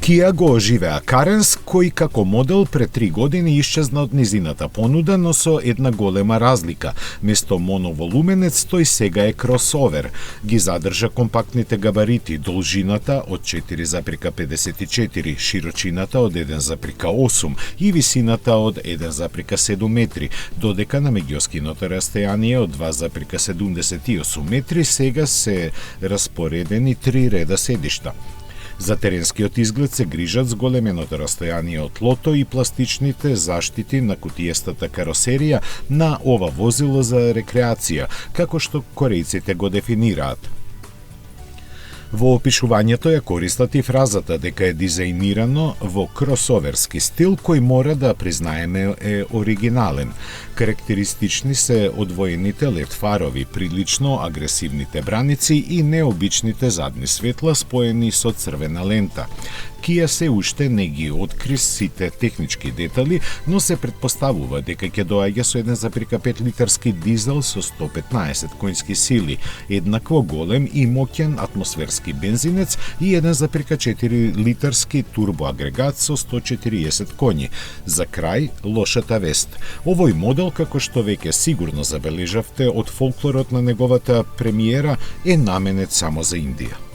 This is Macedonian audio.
Kia го оживеа Каренс, кој како модел пред 3 години исчезна од низината понуда, но со една голема разлика. Место моноволуменец, тој сега е кросовер. Ги задржа компактните габарити, должината од 4,54, широчината од 1,8 и висината од 1,7 метри, додека на меѓуоскиното растојание од 2,78 метри сега се распоредени 3 реда седишта. За теренскиот изглед се грижат зголеменото растојание од тлото и пластичните заштити на кутијастата каросерија на ова возило за рекреација, како што корејците го дефинираат. Во опишувањето ја користат и фразата дека е дизајнирано во кросоверски стил, кој мора да признаеме е оригинален. Карактеристични се одвоените лед фарови, прилично агресивните браници и необичните задни светла споени со црвена лента. Kia се уште не ги откри сите технички детали, но се предпоставува дека ќе доаѓа со 1,5 литарски дизел со 115 конски сили, еднакво голем и моќен атмосферски бензинец и 1,4 литарски турбоагрегат со 140 коњи. За крај, лошата вест. Овој модел, како што веќе сигурно забележавте од фолклорот на неговата премиера, е наменет само за Индија.